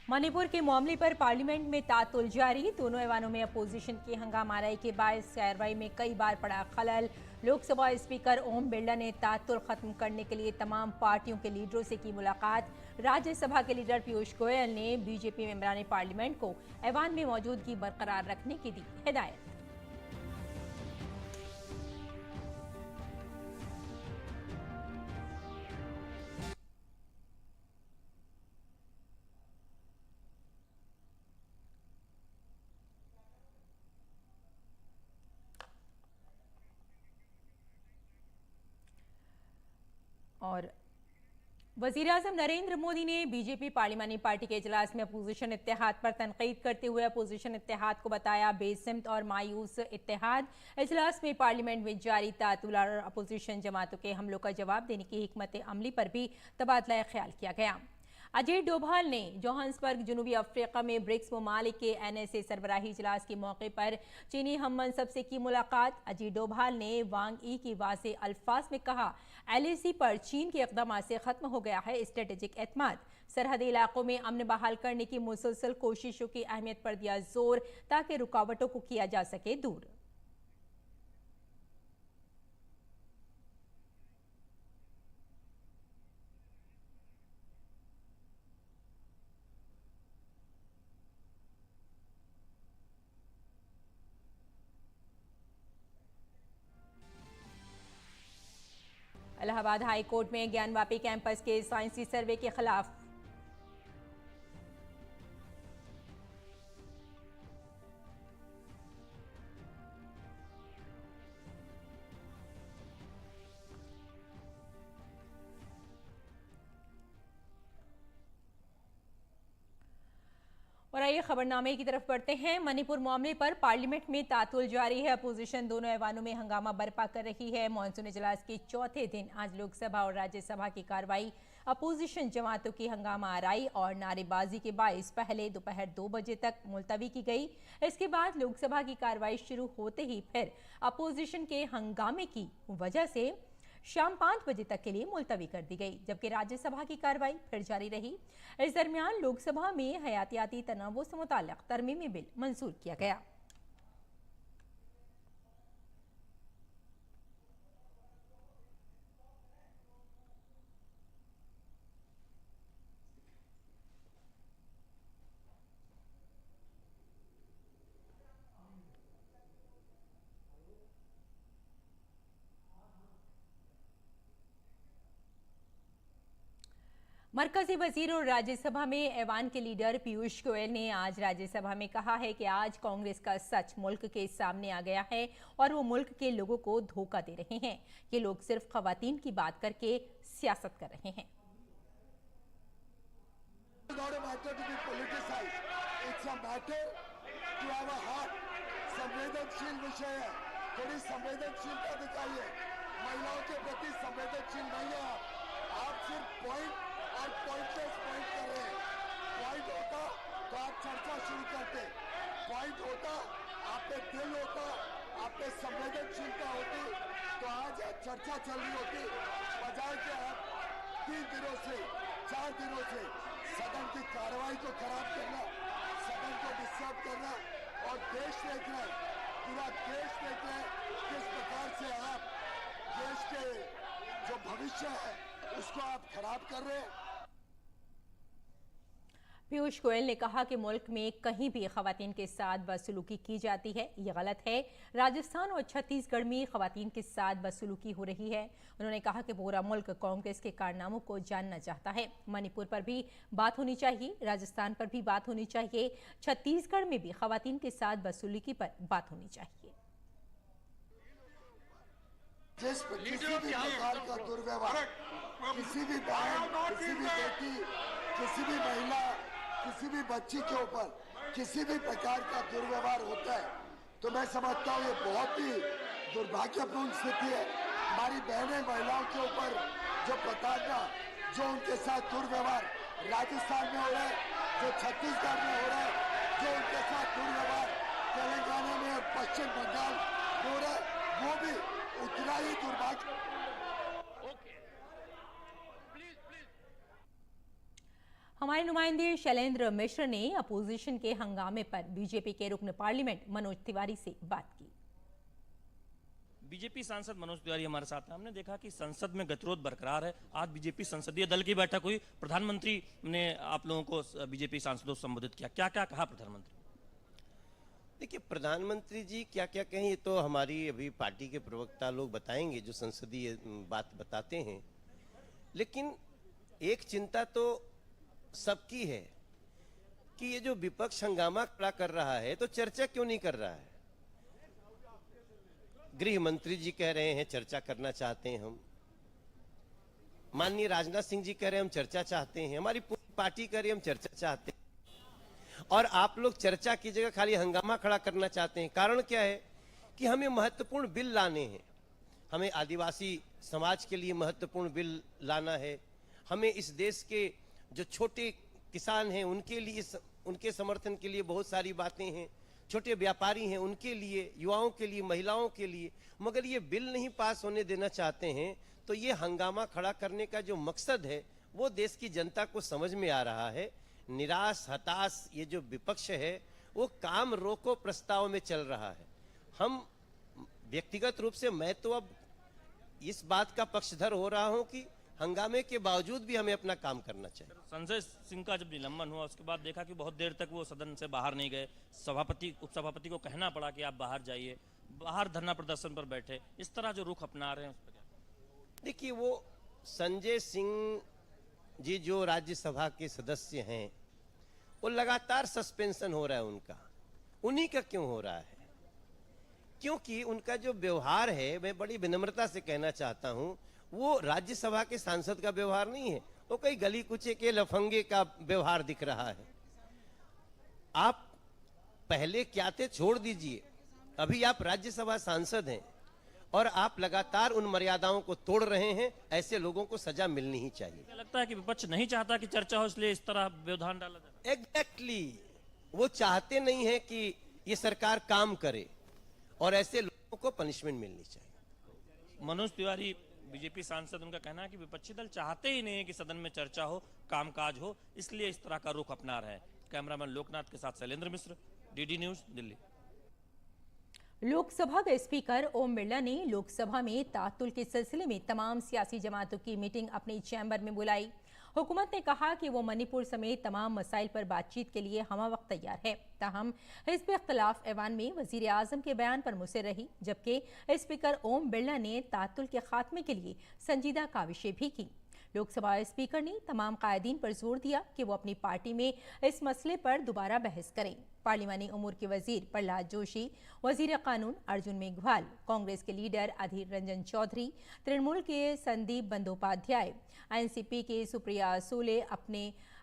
मणिपुर के मामले पर पार्लियामेंट में तातुल जारी। दोनों ऐवानों में अपोजिशन की हंगामाराई के बायस कार्रवाई में कई बार पड़ा खलल। लोकसभा स्पीकर ओम बिरला ने तातुल खत्म करने के लिए तमाम पार्टियों के लीडरों से की मुलाकात। राज्यसभा के लीडर पीयूष गोयल ने बीजेपी मेंबरान पार्लियामेंट को ऐवान में मौजूदगी बरकरार रखने की दी हिदायत। और वजीर-ए-आजम नरेंद्र मोदी ने बीजेपी पार्लियामानी पार्टी के इजलास में अपोजिशन इत्तेहाद पर तनकीद करते हुए अपोजिशन इत्तेहाद को बताया बेसिमत और मायूस इत्तेहाद। इजलास में पार्लियामेंट में जारी तातुल और अपोजिशन जमातों के हमलों का जवाब देने की हिकमत अमली पर भी तबादला ख्याल किया गया। अजय डोभाल ने जोहान्सबर्ग जनूबी अफ्रीका में ब्रिक्स ममालिक के NSA सरबराही इजलास के मौके पर चीनी हम मनसब से की मुलाकात। अजय डोभाल ने वांग ई की वाज़े अल्फाज में कहा, LAC पर चीन के इक़दाम से खत्म हो गया है स्ट्रेटेजिक एतमाद। सरहदी इलाकों में अमन बहाल करने की मुसलसल कोशिशों की अहमियत पर दिया जोर ताकि रुकावटों को किया जा सके दूर। इलाहाबाद हाई कोर्ट में ज्ञानवापी कैंपस के साइंसी सर्वे के खिलाफ और आइए खबरनामे की तरफ बढ़ते हैं। मणिपुर मामले पर पार्लियामेंट में तातुल जारी है। अपोजिशन दोनों ऐवानों में हंगामा बर्पा कर रही है। मानसून इजलास के चौथे दिन आज लोकसभा और राज्यसभा की कार्रवाई अपोजिशन जमातों की हंगामा आराई और नारेबाजी के बायस पहले दोपहर 2 बजे तक मुलतवी की गई। इसके बाद लोकसभा की कार्रवाई शुरू होते ही फिर अपोजिशन के हंगामे की वजह से शाम 5 बजे तक के लिए मुलतवी कर दी गई, जबकि राज्यसभा की कार्रवाई फिर जारी रही। इस दरमियान लोकसभा में हयातियाती तनावों से मुताल्लिक तरमीमी बिल मंजूर किया गया। मरकजी वजीर और राज्यसभा में ऐवान के लीडर पीयूष गोयल ने आज राज्यसभा में कहा है कि आज कांग्रेस का सच मुल्क के सामने आ गया है और वो मुल्क के लोगों को धोखा दे रहे हैं। ये लोग सिर्फ खवातीन की बात करके सियासत कर रहे हैं। संवेदनशील विषय है, थोड़ी संवेदनशीलता दिखाइए। महिलाओं के प्रति संवेदनशील नहीं है आप सिर्फ पॉइंट और पॉइंटलेस पॉइंट कर रहे हैं। पॉइंट होता तो आप चर्चा शुरू करते, पॉइंट होता आप पे दिल होता, आप पे संवेदनशीलता होती तो आज चर्चा चल रही होती, बजाय कि आप 3 दिनों से 4 दिनों से सदन की कार्रवाई को खराब करना, सदन को डिस्टर्ब करना। और देश देख रहा है, पूरा देश देख रहा है किस प्रकार से आप देश के जो भविष्य है उसको आप खराब कर रहे हैं। पीयूष गोयल ने कहा कि मुल्क में कहीं भी खवातीन के साथ बदसलूकी की जाती है, ये गलत है। राजस्थान और छत्तीसगढ़ में खवातीन के साथ बदसलूकी हो रही है। उन्होंने कहा कि पूरा मुल्क कांग्रेस के कारनामों को जानना चाहता है। मणिपुर पर भी बात होनी चाहिए, राजस्थान पर भी बात होनी चाहिए, छत्तीसगढ़ में भी खवातीन के साथ बदसलूकी पर बात होनी चाहिए। जिस किसी भी प्रकार का दुर्व्यवहार किसी भी बहन, किसी भी बेटी, किसी भी महिला, किसी भी बच्ची के ऊपर किसी भी प्रकार का दुर्व्यवहार होता है तो मैं समझता हूँ ये बहुत ही दुर्भाग्यपूर्ण स्थिति है। हमारी बहनें महिलाओं के ऊपर जो प्रताड़ना, जो उनके साथ दुर्व्यवहार राजस्थान में हो रहा है, जो छत्तीसगढ़ में हो रहा है, जो उनके साथ दुर्व्यवहार तेलंगाना में और पश्चिम बंगाल में हो रहा है, वो भी उतना ही दुर्भाग्य। हमारे नुमाइंदे शैलेंद्र मिश्र ने अपोजिशन के हंगामे पर बीजेपी के रुकन पार्लियामेंट मनोज तिवारी से बात की। बीजेपी सांसद मनोज तिवारी हमारे साथ हैं। हमने देखा कि संसद में गतिरोध बरकरार है। आज बीजेपी संसदीय दल की बैठक हुई, प्रधानमंत्री ने आप लोगों को बीजेपी सांसदों को संबोधित किया, क्या क्या कहा प्रधानमंत्री? देखिए, प्रधानमंत्री जी क्या क्या कहें ये तो हमारी अभी पार्टी के प्रवक्ता लोग बताएंगे जो संसदीय बात बताते हैं, लेकिन एक चिंता तो सबकी है कि ये जो विपक्ष हंगामा खड़ा कर रहा है तो चर्चा क्यों नहीं कर रहा है। गृह मंत्री जी कह रहे हैं चर्चा करना चाहते हैं हम, माननीय राजनाथ सिंह जी कह रहे हैं हम चर्चा चाहते हैं, हमारी पूरी पार्टी कह रही है हम चर्चा चाहते हैं, और आप लोग चर्चा की जगह खाली हंगामा खड़ा करना चाहते हैं। कारण क्या है कि हमें महत्वपूर्ण बिल लाने हैं, हमें आदिवासी समाज के लिए महत्वपूर्ण बिल लाना है, हमें इस देश के जो छोटे किसान हैं उनके लिए, उनके समर्थन के लिए बहुत सारी बातें हैं, छोटे व्यापारी हैं उनके लिए, युवाओं के लिए, महिलाओं के लिए, मगर ये बिल नहीं पास होने देना चाहते हैं। तो ये हंगामा खड़ा करने का जो मकसद है वो देश की जनता को समझ में आ रहा है। निराश हताश ये जो विपक्ष है वो काम रोको प्रस्ताव में चल रहा है। हम व्यक्तिगत रूप से मैं तो अब इस बात का पक्षधर हो रहा हूं कि हंगामे के बावजूद भी हमें अपना काम करना चाहिए। संजय सिंह का जब निलंबन हुआ उसके बाद देखा कि बहुत देर तक वो सदन से बाहर नहीं गए, सभापति उपसभापति को कहना पड़ा कि आप बाहर जाइए, बाहर धरना प्रदर्शन पर बैठे, इस तरह जो रुख अपना रहे हैं उस पर क्या? देखिए, वो संजय सिंह जी जो राज्यसभा के सदस्य हैं वो लगातार सस्पेंशन हो रहा है उनका, उन्हीं का क्यों हो रहा है? क्योंकि उनका जो व्यवहार है, मैं बड़ी विनम्रता से कहना चाहता हूं, वो राज्यसभा के सांसद का व्यवहार नहीं है, वो कई गली कुचे के लफंगे का व्यवहार दिख रहा है। आप पहले क्या थे छोड़ दीजिए, अभी आप राज्यसभा सांसद हैं और आप लगातार उन मर्यादाओं को तोड़ रहे हैं। ऐसे लोगों को सजा मिलनी ही चाहिए। क्या लगता है कि विपक्ष नहीं चाहता कि चर्चा हो, इसलिए इस तरह व्यवधान डाला जाए? एग्जैक्टली, वो चाहते नहीं है कि ये सरकार काम करे और ऐसे लोगों को पनिशमेंट मिलनी चाहिए। मनोज तिवारी बीजेपी सांसद, उनका कहना है कि विपक्षी दल चाहते ही नहीं है कि सदन में चर्चा हो, कामकाज हो, इसलिए इस तरह का रुख अपना रहे हैं। कैमरामैन लोकनाथ के साथ शैलेंद्र मिश्र, डीडी न्यूज, दिल्ली। लोकसभा के स्पीकर ओम बिरला ने लोकसभा में तातुल के सिलसिले में तमाम सियासी जमातों की मीटिंग अपने चैम्बर में बुलाई। हुकूमत ने कहा कि वो मणिपुर समेत तमाम मसाइल पर बातचीत के लिए हमवक्त तैयार है। ताहम हिज़्ब इख्तिलाफ ऐवान में वज़ीर आज़म के बयान पर मुसिर रही, जबकि स्पीकर ओम बिरला ने तातुल के खात्मे के लिए संजीदा काविशें भी की। लोकसभा स्पीकर ने तमाम कायदीन पर जोर दिया कि वो अपनी पार्टी में इस मसले पर दोबारा बहस करें। पार्लिमानी उमूर के वजीर प्रहलाद जोशी, वजीर कानून अर्जुन मेघवाल, कांग्रेस के लीडर अधीर रंजन चौधरी, तृणमूल के संदीप बंदोपाध्याय, एनसीपी के सुप्रिया सूले,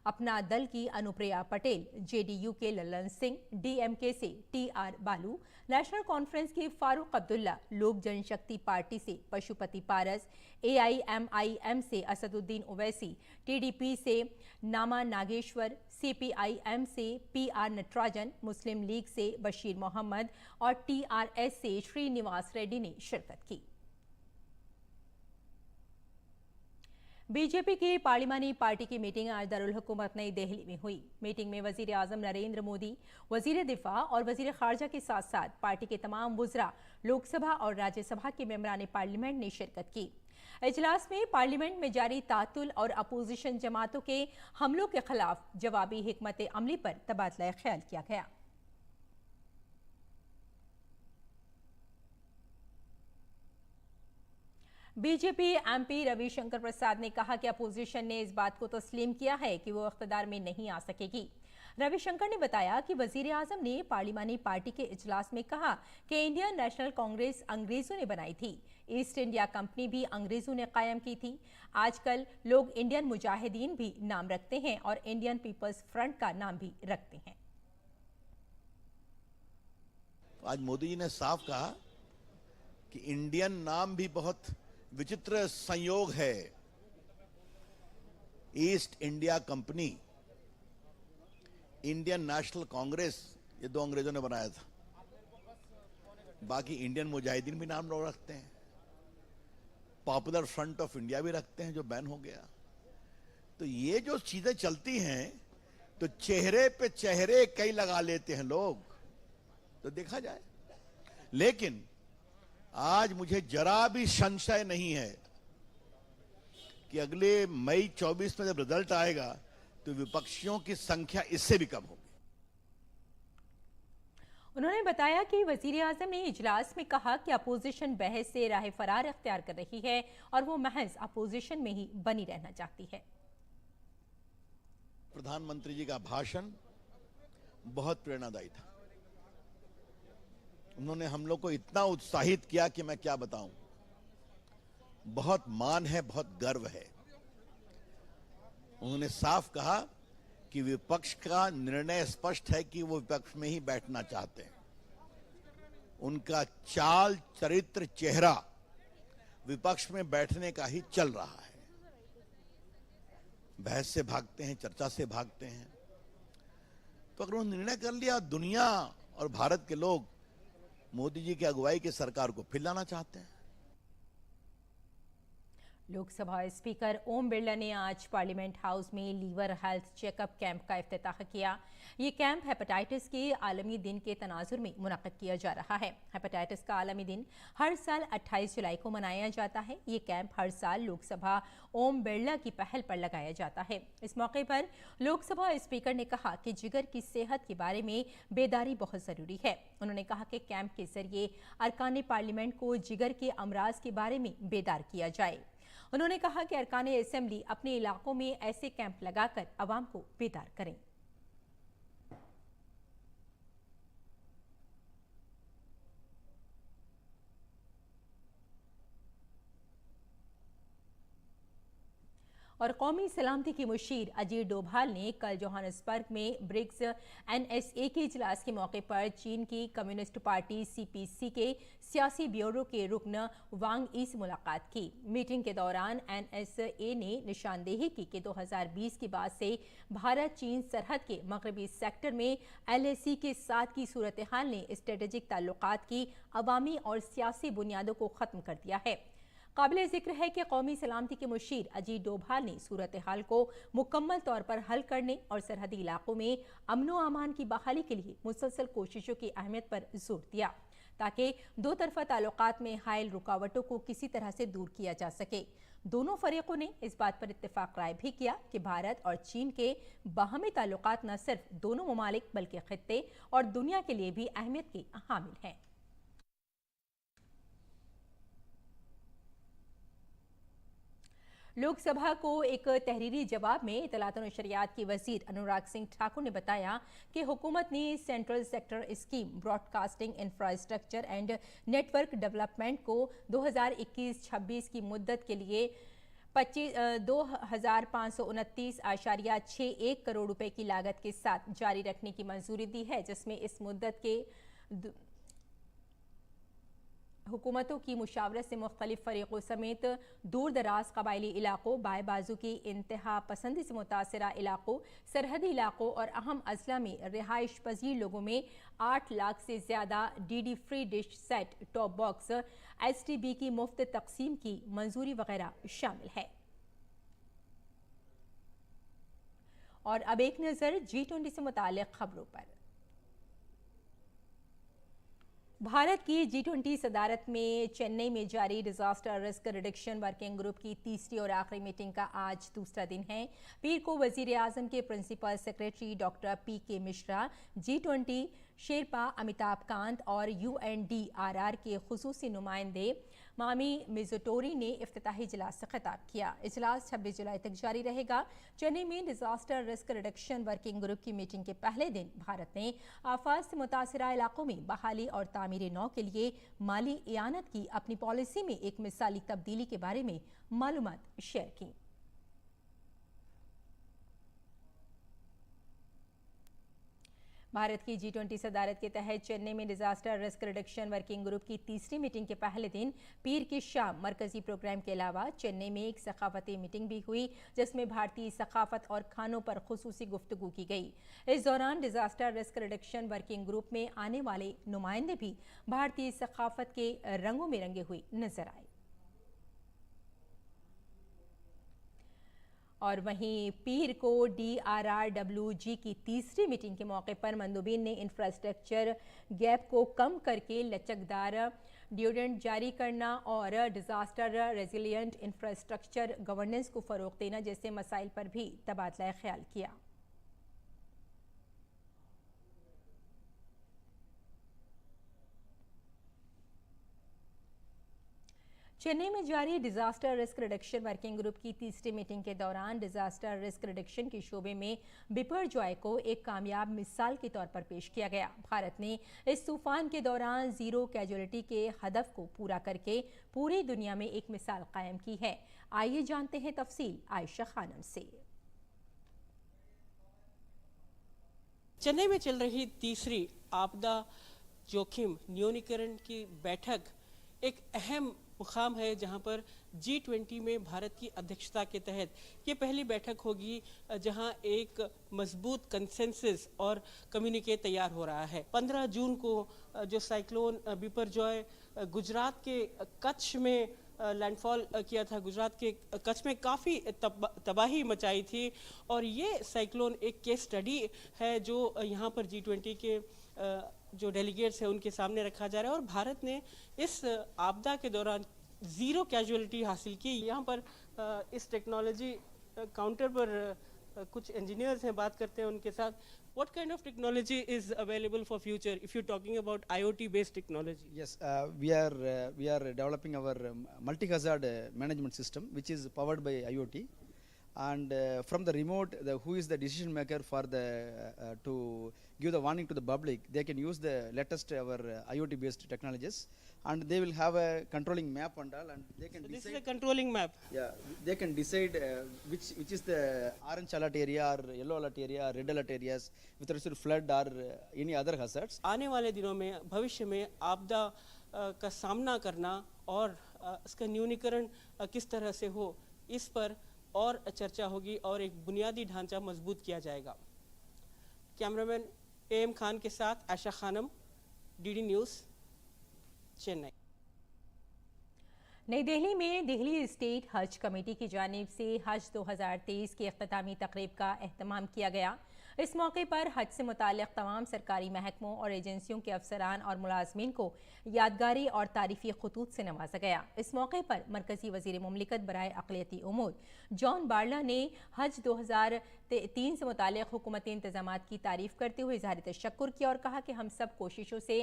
अपना दल की अनुप्रिया पटेल, जेडीयू के ललन सिंह, डीएमके से टीआर बालू, नेशनल कॉन्फ्रेंस के फारूक अब्दुल्ला, लोक जनशक्ति पार्टी से पशुपति पारस, एआईएमआईएम से असदुद्दीन ओवैसी, टीडीपी से नामा नागेश्वर, सीपीआईएम से पीआर नटराजन, मुस्लिम लीग से बशीर मोहम्मद और टीआरएस से श्रीनिवास रेड्डी ने शिरकत की। बीजेपी की पार्लिमानी पार्टी की मीटिंग आज दारुल हुकूमत नई दिल्ली में हुई। मीटिंग में वजीर आजम नरेंद्र मोदी, वजीर दिफा और वजीर खारजा के साथ साथ पार्टी के तमाम वुज़रा, लोकसभा और राज्यसभा के मेंबरान पार्लियामेंट ने शिरकत की। इजलास में पार्लियामेंट में जारी तातुल और अपोजिशन जमातों के हमलों के खिलाफ जवाबी हिकमत अमली पर तबादला ख्याल किया गया। बीजेपी एमपी रविशंकर प्रसाद ने कहा कि अपोजिशन ने इस बात को तस्लीम किया है कि वो इख्तिदार में नहीं आ सकेगी। रविशंकर ने बताया कि वजीर आजम ने पार्लिमानी पार्टी के इजलास में कहा कि इंडियन नेशनल कांग्रेस अंग्रेजों ने बनाई थी, ईस्ट इंडिया कंपनी भी अंग्रेजों ने कायम की थी। आजकल लोग इंडियन मुजाहिदीन भी नाम रखते हैं और इंडियन पीपल्स फ्रंट का नाम भी रखते हैं। आज मोदी जी ने साफ कहा कि इंडियन नाम भी बहुत विचित्र संयोग है। East India company, Indian national Congress, ये दो अंग्रेजों ने बनाया था। बाकी इंडियन मुजाहिदीन भी नाम लोग रखते हैं, पॉपुलर फ्रंट ऑफ इंडिया भी रखते हैं जो बैन हो गया। तो ये जो चीजें चलती हैं तो चेहरे पे चेहरे कई लगा लेते हैं लोग, तो देखा जाए। लेकिन आज मुझे जरा भी संशय नहीं है कि अगले मई 24 में जब रिजल्ट आएगा तो विपक्षियों की संख्या इससे भी कम होगी। उन्होंने बताया कि वजीर आजम ने इजलास में कहा कि अपोजिशन बहस से राह फरार अख्तियार कर रही है और वो महज अपोजिशन में ही बनी रहना चाहती है। प्रधानमंत्री जी का भाषण बहुत प्रेरणादायी था। उन्होंने हम लोग को इतना उत्साहित किया कि मैं क्या बताऊं। बहुत मान है, बहुत गर्व है। उन्होंने साफ कहा कि विपक्ष का निर्णय स्पष्ट है कि वो विपक्ष में ही बैठना चाहते हैं। उनका चाल, चरित्र, चेहरा विपक्ष में बैठने का ही चल रहा है। बहस से भागते हैं, चर्चा से भागते हैं। तो अगर उन्होंने निर्णय कर लिया, दुनिया और भारत के लोग मोदी जी की अगुवाई की सरकार को फिर लाना चाहते हैं। लोकसभा स्पीकर ओम बिरला ने आज पार्लियामेंट हाउस में लीवर हेल्थ चेकअप कैंप का इफ्तिताह किया। ये कैंप हेपेटाइटिस के आलमी दिन के तनाजुर में मुनक्किद किया जा रहा है। हेपेटाइटिस का आलमी दिन हर साल 28 जुलाई को मनाया जाता है। ये कैंप हर साल लोकसभा ओम बिरला की पहल पर लगाया जाता है। इस मौके पर लोकसभा स्पीकर ने कहा कि जिगर की सेहत के बारे में बेदारी बहुत ज़रूरी है। उन्होंने कहा कि कैंप के जरिए अरकान पार्लियामेंट को जिगर के अमराज के बारे में बेदार किया जाए। उन्होंने कहा कि अरकान असेंबली अपने इलाकों में ऐसे कैंप लगाकर अवाम को बेदार करें। और कौमी सलामती की मुशीर अजीत डोभाल ने कल जोहानिसबर्ग में ब्रिक्स NSA के इजलास के मौके पर चीन की कम्युनिस्ट पार्टी CPC के सियासी ब्यूरो के रुकन वांग ई से मुलाकात की। मीटिंग के दौरान NSA ने निशानदेही की कि 2020 के बाद से भारत चीन सरहद के मगरबी सेक्टर में LAC के साथ की सूरत हाल ने स्ट्रेटेजिक ताल्लुकात की अवामी और सियासी बुनियादों को ख़त्म कर दिया है। काबिल जिक्र है कि कौमी सलामती के मुशीर अजीत डोभाल ने सूरत हाल को मुकम्मल तौर पर हल करने और सरहदी इलाकों में अमनो अमान की बहाली के लिए मुसलसल कोशिशों की अहमियत पर जोर दिया ताकि दो तरफा ताल्लुकात में हायल रुकावटों को किसी तरह से दूर किया जा सके। दोनों फरीकों ने इस बात पर इत्तेफाक राय भी किया कि भारत और चीन के बाहमी ताल्लुकात न सिर्फ दोनों ममालिक बल्कि खित्ते और दुनिया के लिए भी अहमियत के हामिल हैं। लोकसभा को एक तहरीरी जवाब में इत्तलात और नशरियात की वजीर अनुराग सिंह ठाकुर ने बताया कि हुकूमत ने central sector scheme broadcasting infrastructure and network development को 2021-26 की मुद्दत के लिए 2,529.61 करोड़ रुपए की लागत के साथ जारी रखने की मंजूरी दी है, जिसमें इस मुद्दत के हुकूमतों की मुशावरत से मुख्तलिफ फरीकों समेत दूर दराज कबायली इलाकों, बाएं बाजू की इंतहा पसंदी से मुतासरा इलाकों, सरहदी इलाकों और अहम अजला में रिहाइश पजीर लोगों में 8 लाख से ज़्यादा DD free dish set top box STB की मुफ्त तकसीम की मंजूरी वगैरह शामिल है। और अब एक नज़र G20 से मुताल्लिक़ खबरों पर। भारत की G20 सदारत में चेन्नई में जारी disaster risk reduction working group की तीसरी और आखिरी मीटिंग का आज दूसरा दिन है। पीर को वजीर आजम के प्रिंसिपल सेक्रेटरी डॉक्टर PK मिश्रा, G20 शेरपा अमिताभ कांत और UNDRR के खुसूसी नुमाइंदे मामी मिजोटोरी ने इफ्तिताही इजलास से खिताब किया। इजलास 26 जुलाई तक जारी रहेगा। चेन्नई में disaster risk reduction working group की मीटिंग के पहले दिन भारत ने आफात से मुतासरा इलाकों में बहाली और तामीर नौ के लिए माली इयानत की अपनी पॉलिसी में एक मिसाली तब्दीली के बारे में मालूमात शेयर की। भारत की G20 सदारत के तहत चेन्नई में disaster risk reduction working group की तीसरी मीटिंग के पहले दिन पीर की शाम मरकजी प्रोग्राम के अलावा चेन्नई में एक सकाफती मीटिंग भी हुई, जिसमें भारतीय सकाफत और खानों पर खुसूसी गुफ्तगू की गई। इस दौरान disaster risk reduction working group में आने वाले नुमाइंदे भी भारतीय सकाफत के रंगों में रंगे हुए नजर आए। और वहीं पीर को DRRWG की तीसरी मीटिंग के मौके पर मंदोबीन ने इंफ्रास्ट्रक्चर गैप को कम करके लचकदार डिविडेंड जारी करना और डिजास्टर रेजिलिएंट इंफ्रास्ट्रक्चर गवर्नेंस को फरोग देना जैसे मसाइल पर भी तबादला ख्याल किया। चेन्नई में जारी disaster risk reduction working group की तीसरी मीटिंग के दौरान डिजास्टर रिस्क रिडक्शन के शोबे में बिपरजॉय को एक कामयाब मिसाल के तौर पर पेश किया गया। भारत ने इस तूफान के दौरान जीरो कैजुअलिटी के हदफ को पूरा करके पूरी दुनिया में एक मिसाल कायम की है। आइए जानते हैं तफसील आयशा खानम से। चेन्नई में चल रही तीसरी आपदा जोखिम न्यूनीकरण की बैठक एक अहम मुकाम है जहां पर G20 में भारत की अध्यक्षता के तहत ये पहली बैठक होगी जहां एक मजबूत कंसेंसस और कम्युनिके तैयार हो रहा है। 15 जून को जो साइक्लोन बिपरजॉय गुजरात के कच्छ में लैंडफॉल किया था, गुजरात के कच्छ में काफ़ी तबाही मचाई थी और ये साइक्लोन एक केस स्टडी है जो यहाँ पर G20 के जो डेलीगेट्स हैं उनके सामने रखा जा रहा है और भारत ने इस आपदा के दौरान ज़ीरो कैजुअलिटी हासिल की। यहाँ पर इस टेक्नोलॉजी काउंटर पर कुछ इंजीनियर्स हैं, बात करते हैं उनके साथ। What kind of technology is available for future if you're talking about IoT based technology? Yes, we are developing our multi-hazard management system which is powered by IoT, and from the remote who is the decision maker for the to give the warning to the public, they can use the latest our IoT based technologies, and they will have a controlling map and all, and they can So decide. this is a controlling map. Yeah, they can decide which is the orange alert area or yellow alert area or red alert areas with respect to flood or any other hazards. आने वाले दिनों में भविष्य में आपदा का सामना करना और इसका न्यूनीकरण किस तरह से हो, इस पर और चर्चा होगी और एक बुनियादी ढांचा मजबूत किया जाएगा। कैमरामैन AM खान के साथ आयशा खानम, DD न्यूज़, चेन्नई। नई दिल्ली में दिल्ली स्टेट हज कमेटी की जानिब से हज 2023 की अख्तामी तकरीब का एहतमाम किया गया। इस मौके पर हज से मुताल्लिक़ तमाम सरकारी महकमों और एजेंसियों के अफसरान और मुलाजमीन को यादगारी और तारीफ़ी खतूत से नवाजा गया। इस मौके पर मरकज़ी वज़ीर मुमलिकत बराए अक़लियती उमूर जॉन बार्ला ने हज 2003 से मुताल्लिक़ हुकूमती इंतज़ामात की तारीफ़ करते हुए इज़हार तशक्कुर किया और कहा कि हम सब कोशिशों से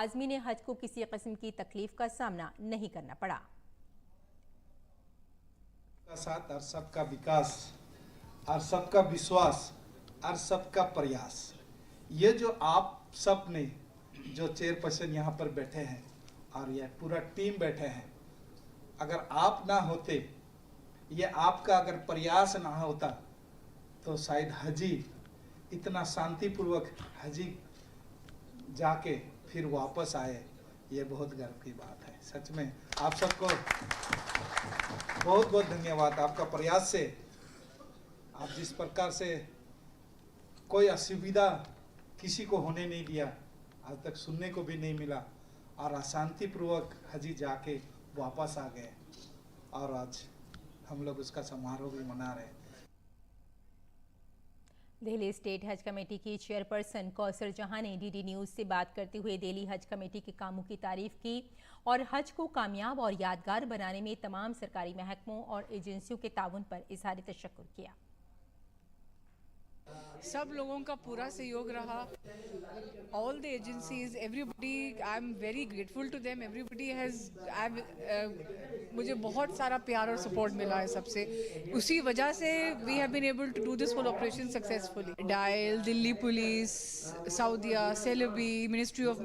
आज़मीन हज को किसी किस्म की तकलीफ़ का सामना नहीं करना पड़ा। साथ और सबका विकास और सबका विश्वास और सबका प्रयास, ये जो आप सब ने जो चेयरपर्सन यहाँ पर बैठे हैं और ये पूरा टीम बैठे हैं, अगर आप ना होते, ये आपका अगर प्रयास ना होता तो शायद हजी इतना शांतिपूर्वक हजी जाके फिर वापस आए। ये बहुत गर्व की बात है। सच में आप सबको बहुत बहुत धन्यवाद। आपका प्रयास से आप जिस प्रकार से कोई असुविधा किसी को होने नहीं दिया, आज तक सुनने को भी नहीं मिला और अशांतिपूर्वक हजी जाके वापस आ गए और आज हम लोग उसका समारोह भी मना रहे हैं। दिल्ली स्टेट हज कमेटी की चेयरपर्सन कौसर जहां ने DD न्यूज़ से बात करते हुए दिल्ली हज कमेटी के कामों की तारीफ की और हज को कामयाब और यादगार बनाने में तमाम सरकारी महकमों और एजेंसियों के ताउन पर इज़हार तशक्कुर किया। सब लोगों का पूरा सहयोग रहा। All the agencies, everybody, I am very grateful to them. Everybody has मुझे बहुत सारा प्यार और सपोर्ट मिला है सबसे। उसी वजह से we have been able to do this full operation successfully. DIAL, Delhi police, Saudia, Celebi, ministry of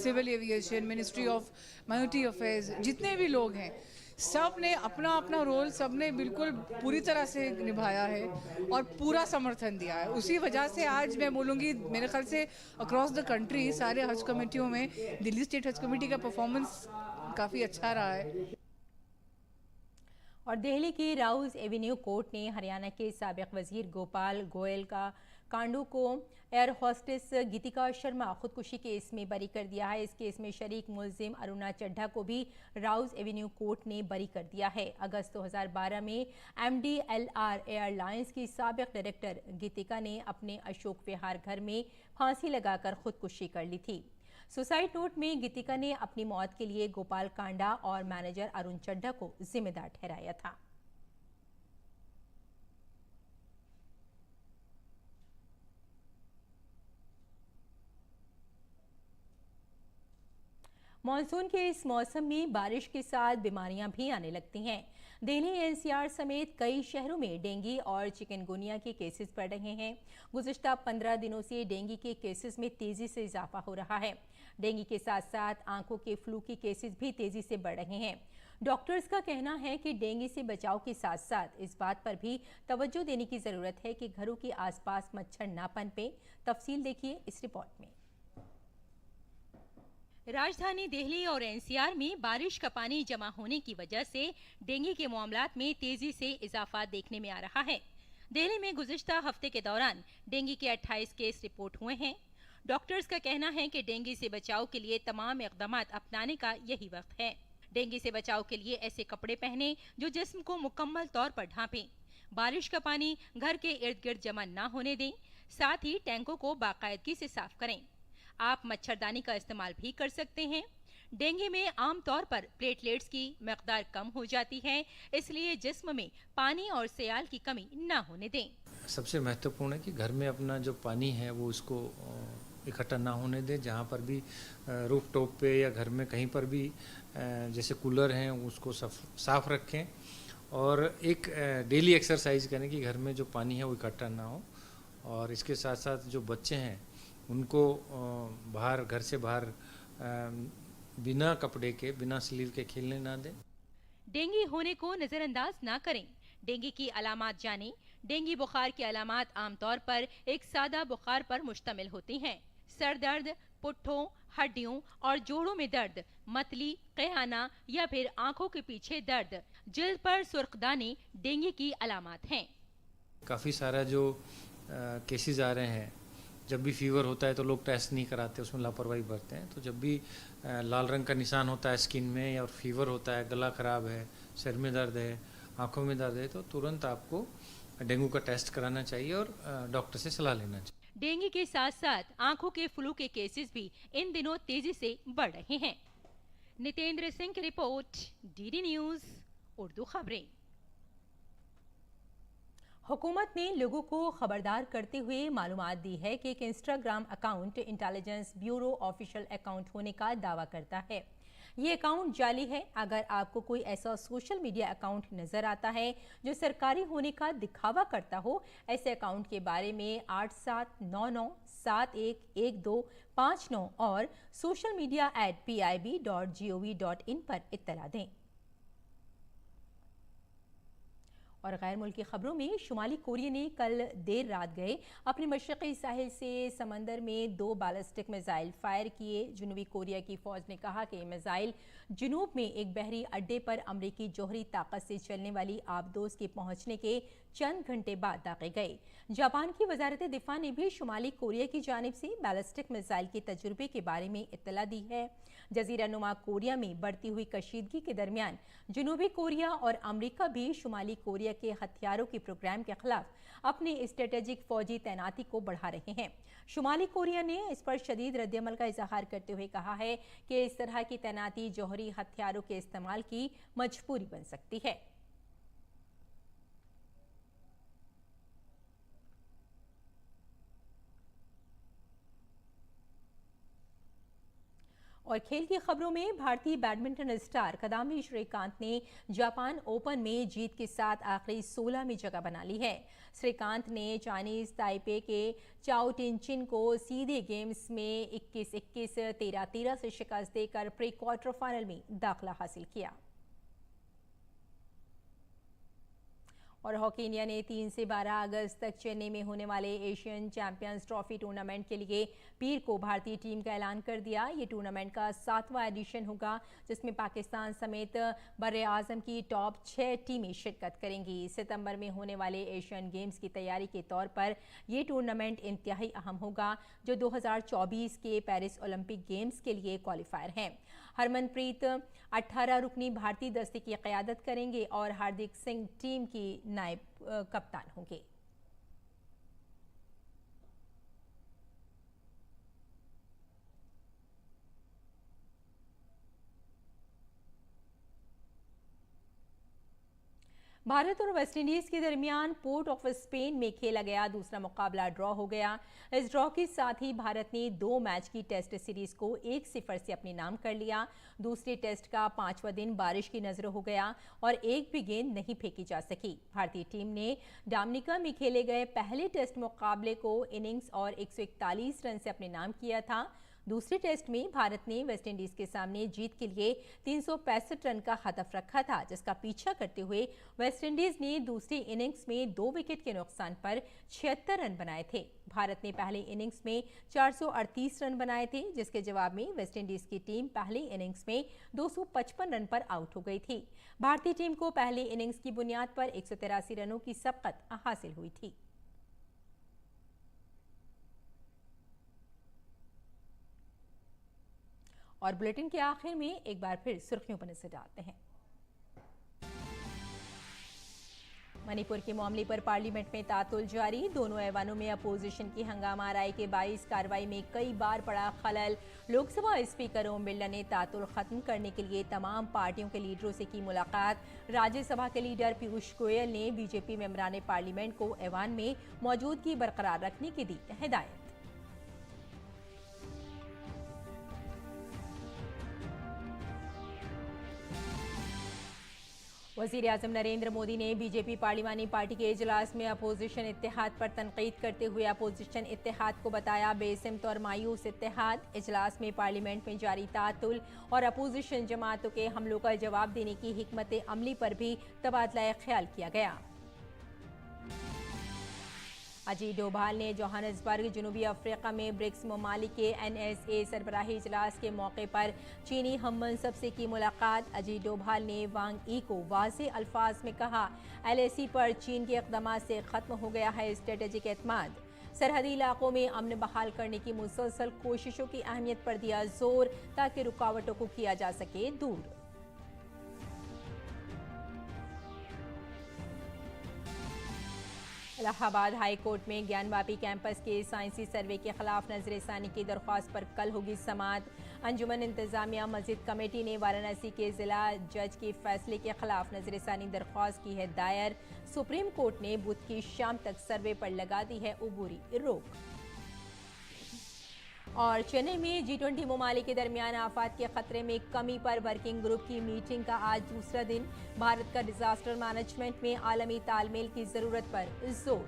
civil aviation, ministry of minority affairs, जितने भी लोग हैं सब ने अपना अपना रोल सब ने बिल्कुल पूरी तरह से निभाया है और पूरा समर्थन दिया है। उसी वजह से आज मैं बोलूँगी मेरे ख्याल से अक्रॉस द कंट्री सारे हज कमेटियों में दिल्ली स्टेट हज कमेटी का परफॉर्मेंस काफ़ी अच्छा रहा है। और दिल्ली की राउज एवेन्यू कोर्ट ने हरियाणा के साबिक वजीर गोपाल गोयल का कांडू को एयर होस्टेस गीतिका शर्मा खुदकुशी केस में बरी कर दिया है। इस केस में शरीक मुलजिम अरुणा चड्ढा को भी राउज एवेन्यू कोर्ट ने बरी कर दिया है। अगस्त 2012 में MDLR एयरलाइंस की साबिक डायरेक्टर गीतिका ने अपने अशोक विहार घर में फांसी लगाकर खुदकुशी कर ली थी। सुसाइड नोट में गीतिका ने अपनी मौत के लिए गोपाल कांडा और मैनेजर अरुण चड्ढा को जिम्मेदार ठहराया था। मॉनसून के इस मौसम में बारिश के साथ बीमारियां भी आने लगती हैं। दिल्ली NCR समेत कई शहरों में डेंगू और चिकनगुनिया के केसेस बढ़ रहे हैं। गुज़िश्ता 15 दिनों से डेंगू के केसेस में तेजी से इजाफा हो रहा है। डेंगू के साथ साथ आंखों के फ्लू के केसेस भी तेजी से बढ़ रहे हैं। डॉक्टर्स का कहना है कि डेंगू से बचाव के साथ साथ इस बात पर भी तवज्जो देने की जरूरत है कि घरों के आसपास मच्छर ना पनपे। तफसील देखिए इस रिपोर्ट में। राजधानी दिल्ली और NCR में बारिश का पानी जमा होने की वजह से डेंगू के मामलात में तेजी से इजाफा देखने में आ रहा है। दिल्ली में गुज़िश्ता हफ्ते के दौरान डेंगू के 28 केस रिपोर्ट हुए हैं। डॉक्टर्स का कहना है कि डेंगू से बचाव के लिए तमाम इक़दामात अपनाने का यही वक्त है। डेंगू से बचाव के लिए ऐसे कपड़े पहने जो जिस्म को मुकम्मल तौर पर ढांपें। बारिश का पानी घर के इर्द गिर्द जमा न होने दें। साथ ही टैंकों को बाकायदगी से साफ करें। आप मच्छरदानी का इस्तेमाल भी कर सकते हैं। डेंगू में आमतौर पर प्लेटलेट्स की मकदार कम हो जाती है, इसलिए जिस्म में पानी और सियाल की कमी न होने दें। सबसे महत्वपूर्ण है कि घर में अपना जो पानी है वो उसको इकट्ठा ना होने दें। जहाँ पर भी रूफ टॉप पे या घर में कहीं पर भी जैसे कूलर हैं उसको साफ रखें और एक डेली एक्सरसाइज करें कि घर में जो पानी है वो इकट्ठा ना हो। और इसके साथ साथ जो बच्चे हैं उनको बाहर घर से बाहर बिना कपड़े के बिना स्लीव के खेलने ना दें। डेंगू होने को नजरअंदाज ना करें। डेंगू की अलामात जानें। डेंगू बुखार की अलामात आमतौर पर एक सादा बुखार पर मुश्तमिल होती हैं। सर दर्द, पुट्ठों, हड्डियों और जोड़ों में दर्द, मतली, क़याना या फिर आंखों के पीछे दर्द, जिल्द पर सुर्खदाने डेंगू की अलामात हैं। काफ़ी सारा जो केसेस आ रहे हैं, जब भी फीवर होता है तो लोग टेस्ट नहीं कराते, उसमें लापरवाही बरतते हैं। तो जब भी लाल रंग का निशान होता है स्किन में या फीवर होता है, गला ख़राब है, सिर में दर्द है, आंखों में दर्द है, तो तुरंत आपको डेंगू का टेस्ट कराना चाहिए और डॉक्टर से सलाह लेना चाहिए। डेंगू के साथ साथ आंखों के फ्लू के केसेस भी इन दिनों तेजी से बढ़ रहे हैं। नितेंद्र सिंह की रिपोर्ट, DD न्यूज़ उर्दू खबरें। हुकूमत ने लोगों को खबरदार करते हुए मालूमात दी है कि एक Instagram account intelligence bureau official account होने का दावा करता है। ये अकाउंट जाली है। अगर आपको कोई ऐसा सोशल मीडिया अकाउंट नजर आता है जो सरकारी होने का दिखावा करता हो, ऐसे अकाउंट के बारे में 8799711259 और socialmedia@pib.gov.in पर इत्तला दें। और गैर मुल्की खबरों में शुमाली कोरिया ने कल देर रात गए अपने मशरक़ी साहिल से समंदर में 2 बैलिस्टिक मिसाइल फायर किए। जनूबी कोरिया की फौज ने कहा कि मिसाइल जनूब में एक बहरी अड्डे पर अमरीकी जोहरी ताकत से चलने वाली आबदोज के पहुंचने के चंद घंटे बाद दागे गए। जापान की वजारत दिफा ने भी शुमाली कोरिया की जानिब से बैलिस्टिक मिसाइल के तजुर्बे के बारे में इत्तला दी है। जजीरा नुमा कोरिया में बढ़ती हुई कशीदगी के दरमियान जनूबी कोरिया और अमरीका भी शुमाली कोरिया के हथियारों के प्रोग्राम के खिलाफ अपनी स्ट्रेटेजिक फौजी तैनाती को बढ़ा रहे हैं। शुमाली कोरिया ने इस पर शदीद रद्दअमल का इजहार करते हुए कहा है कि इस तरह की तैनाती जौहरी हथियारों के इस्तेमाल की मजबूरी बन सकती है। और खेल की खबरों में भारतीय बैडमिंटन स्टार किदाम्बी श्रीकांत ने जापान ओपन में जीत के साथ आखिरी 16 में जगह बना ली है। श्रीकांत ने चाइनीज ताइपे के चाओ टिनचिन को सीधे गेम्स में 21-21, 13-13 से शिकस्त देकर प्री क्वार्टर फाइनल में दाखिला हासिल किया। और हॉकी इंडिया ने 3 से 12 अगस्त तक चेन्नई में होने वाले एशियन चैंपियंस ट्रॉफी टूर्नामेंट के लिए पीर को भारतीय टीम का ऐलान कर दिया। ये टूर्नामेंट का 7वां एडिशन होगा, जिसमें पाकिस्तान समेत बर्रे आजम की टॉप 6 टीमें शिरकत करेंगी। सितंबर में होने वाले एशियन गेम्स की तैयारी के तौर पर ये टूर्नामेंट इंतहाई अहम होगा, जो 2024 के पेरिस ओलंपिक गेम्स के लिए क्वालिफायर हैं। हरमनप्रीत 18 रुकनी भारतीय दस्ते की क़यादत करेंगे और हार्दिक सिंह टीम की नायब कप्तान होंगे। भारत और वेस्टइंडीज के दरमियान पोर्ट ऑफ स्पेन में खेला गया दूसरा मुकाबला ड्रॉ हो गया। इस ड्रॉ के साथ ही भारत ने 2 मैच की टेस्ट सीरीज को 1-0 से अपने नाम कर लिया। दूसरे टेस्ट का 5वां दिन बारिश की नजर हो गया और एक भी गेंद नहीं फेंकी जा सकी। भारतीय टीम ने डोमिनिका में खेले गए पहले टेस्ट मुकाबले को इनिंग्स और 141 रन से अपने नाम किया था। दूसरे टेस्ट में भारत ने वेस्टइंडीज के सामने जीत के लिए 365 रन का हदफ रखा था, जिसका पीछा करते हुए वेस्टइंडीज ने दूसरी इनिंग्स में 2 विकेट के नुकसान पर 76 रन बनाए थे। भारत ने पहले इनिंग्स में 438 रन बनाए थे, जिसके जवाब में वेस्टइंडीज की टीम पहली इनिंग्स में 255 रन पर आउट हो गई थी। भारतीय टीम को पहली इनिंग्स की बुनियाद पर 183 रनों की सबकत हासिल हुई थी। और बुलेटिन के आखिर में एक बार फिर सुर्खियों पर नजर डालते हैं। मणिपुर के मामले पर पार्लियामेंट में तातुल जारी। दोनों ऐवानों में अपोजिशन की हंगामा राय के बाइस कार्रवाई में कई बार पड़ा खलल। लोकसभा स्पीकर ओम बिरला ने तातुल खत्म करने के लिए तमाम पार्टियों के लीडरों से की मुलाकात। राज्यसभा के लीडर पीयूष गोयल ने बीजेपी मेंबरान पार्लियामेंट को ऐवान में मौजूदगी बरकरार रखने की दी हिदायत। वज़ीर-ए-आज़म नरेंद्र मोदी ने बीजेपी पार्लिमानी पार्टी के इजलास में अपोजिशन इत्तेहाद पर तनकीद करते हुए अपोजिशन इत्तेहाद को बताया बेसिमत और मायूस इत्तेहाद। इजलास में पार्लियामेंट में जारी तातुल और अपोजिशन जमातों के हमलों का जवाब देने की हिकमत अमली पर भी तबादला ख्याल किया गया। अजीत डोभाल ने जोहान्सबर्ग जनूबी अफ्रीका में ब्रिक्स ममालिक के NSA सरबराही इजलास के मौके पर चीनी हम मनसब से की मुलाकात। अजीत डोभाल ने वांग ई को वाज़ेह अल्फाज में कहा, LAC पर चीन के इक़दामात से ख़त्म हो गया है स्ट्रेटेजिक एतमाद। सरहदी इलाकों में अमन बहाल करने की मुसलसल कोशिशों की अहमियत पर दिया जोर, ताकि रुकावटों को किया जा सके दूर। इलाहाबाद हाई कोर्ट में ज्ञानवापी कैंपस के साइंसी सर्वे के खिलाफ नजरसानी की दरख्वास्त पर कल होगी समाअत। अंजुमन इंतजामिया मस्जिद कमेटी ने वाराणसी के जिला जज के फैसले के खिलाफ नजरसानी दरख्वास्त की है दायर। सुप्रीम कोर्ट ने बुध की शाम तक सर्वे पर लगा दी है अबूरी रोक। और चेन्नई में G20 ममालिक के दरमियान आफात के खतरे में कमी पर वर्किंग ग्रुप की मीटिंग का आज दूसरा दिन। भारत का डिजास्टर मैनेजमेंट में आलमी तालमेल की जरूरत पर जोर।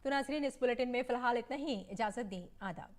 तो नाज़रीन, इस बुलेटिन में फिलहाल इतना ही। इजाजत दी, आदाब।